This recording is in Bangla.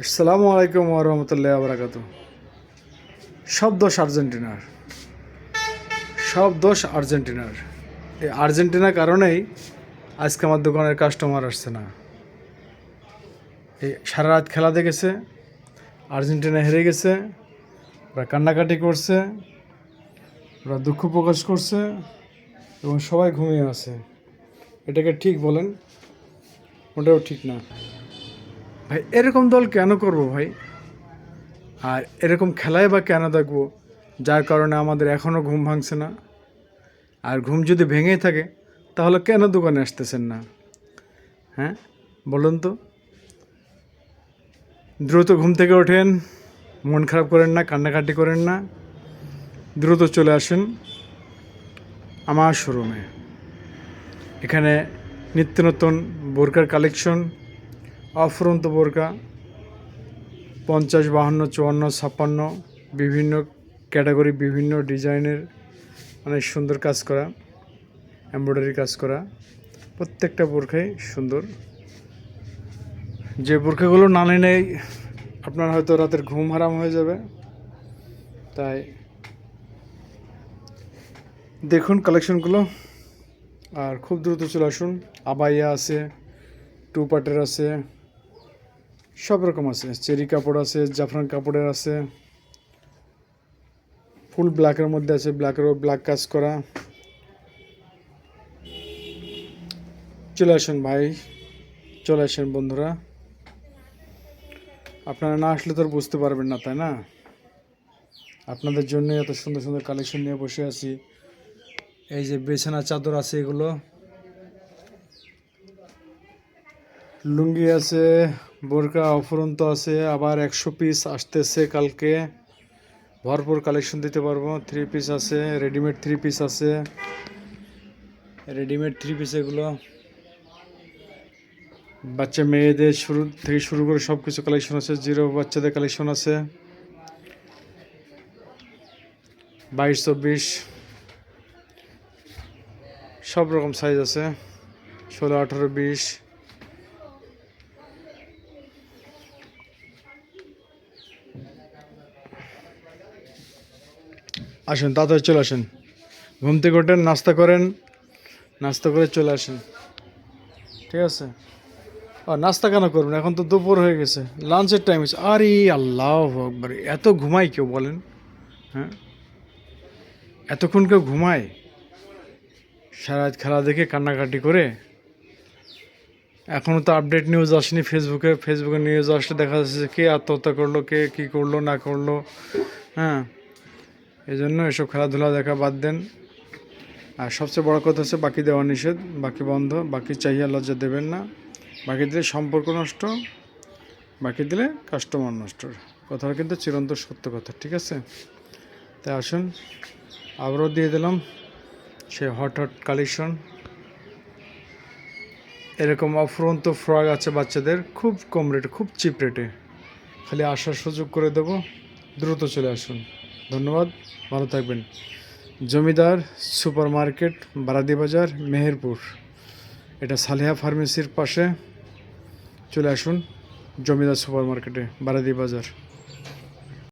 আসসালামু আলাইকুম ওয়া রাহমাতুল্লাহি ওয়া বারাকাতুহু। সব দোষ আর্জেন্টিনার, সব দোষ আর্জেন্টিনার। এই আর্জেন্টিনার কারণেই আজকে আমার দোকানের কাস্টমার আসছে না। এই সারা রাত খেলা দেখেছে, আর্জেন্টিনা হেরে গেছে, ওরা কান্নাকাটি করছে, ওরা দুঃখ প্রকাশ করছে এবং সবাই ঘুমিয়ে আছে। এটাকে ঠিক বলেন? ওটাও ঠিক না ভাই। এরকম দল কেন করব ভাই? আর এরকম খেলায় বা কেন দেখবো যার কারণে আমাদের এখনও ঘুম ভাঙছে না? আর ঘুম যদি ভেঙেই থাকে তাহলে কেন দোকানে আসতেছেন না? হ্যাঁ বলুন তো। দ্রুত ঘুম থেকে ওঠেন, মন খারাপ করেন না, কান্নাকাটি করেন না, দ্রুত চলে আসেন আমার শোরুমে। এখানে নিত্য নতুন বোরকার কালেকশন, অফুরন্ত বোরকা 50, 52, 54, 56 বিভিন্ন ক্যাটাগরি, বিভিন্ন ডিজাইনের, অনেক সুন্দর কাজ করা, এমব্রয়ডারি কাজ করা, প্রত্যেকটা বোরখাই সুন্দর। যে বোরখাগুলো না নিলে আপনার হয়তো রাতের ঘুম হারাম হয়ে যাবে, তাই দেখুন কালেকশনগুলো আর খুব দ্রুত চলে আসুন। আবাইয়া আছে, 2 পার্টের আছে, সব রকম আছে। চেরি কাপড় আছে, জাফরান কাপড়ের আছে, ফুল ব্ল্যাকের মধ্যে আছে, ব্ল্যাকেরও ব্ল্যাক কাজ করা। চলে আসুন ভাই, চলে আসেন বন্ধুরা। আপনারা না আসলে তো আর বুঝতে পারবেন না, তাই না? আপনাদের জন্য এত সুন্দর সুন্দর কালেকশন নিয়ে বসে আছি। এই যে বিছানা চাদর আছে, এগুলো লুঙ্গি আছে, বোরকা অফুরন্ত আছে, আবার 100 পিস আসতেছে কালকে। ভরপুর কালেকশন দিতে পারবো। 3 পিস আছে, রেডিমেড 3 পিস আছে, রেডিমেড 3 পিস এগুলো বাচ্চা মেয়েদের শুরু থেকে শুরু করে সব কিছু কালেকশন আছে। জিরো বাচ্চাদের কালেকশন আছে, 22, 24 সব রকম সাইজ আছে, 16, 18, 20। আসেন, তাড়াতাড়ি চলে আসেন। ঘুম থেকে ওঠেন, নাস্তা করেন, নাস্তা করে চলে আসেন, ঠিক আছে? আর নাস্তা কেন করবেন? এখন তো দুপুর হয়ে গেছে, লাঞ্চের টাইম হয়েছে। আরে আল্লাহু আকবার, এত ঘুমাই কেউ বলেন? হ্যাঁ, এতক্ষণ কেউ ঘুমায়? সারা রাত খেলা দেখে কান্নাকাটি করে। এখনও তো আপডেট নিউজ আসেনি। ফেসবুকে নিউজ আসলে দেখা যাচ্ছে কে আত্মহত্যা করলো, কে কী করলো না করলো। হ্যাঁ, এই জন্য এসব খেলাধুলা দেখা বাদ দেন। আর সবচেয়ে বড় কথা হচ্ছে বাকি দেওয়া নিষেধ, বাকি বন্ধ। বাকি চাহিয়া লজ্জা দেবেন না। বাকি দিলে সম্পর্ক নষ্ট, বাকি দিলে কাস্টমার নষ্ট। কথাটা কিন্তু চিরন্তন সত্য কথা, ঠিক আছে? তাই আসুন, আবারও দিয়ে দিলাম সেই হট হট কালেকশন। এরকম অফুরন্ত ফ্রক আছে বাচ্চাদের, খুব কম রেটে, খুব চিপ রেটে। খালি আসার সুযোগ করে দেবো, দ্রুত চলে আসুন। ধন্যবাদ, ভালো থাকবেন। জমিদার সুপার মার্কেট, বারাদি বাজার, মেহেরপুর। এটা সালেহা ফার্মেসির পাশে। চলে আসুন জমিদার সুপার মার্কেটে, বারাদি বাজার।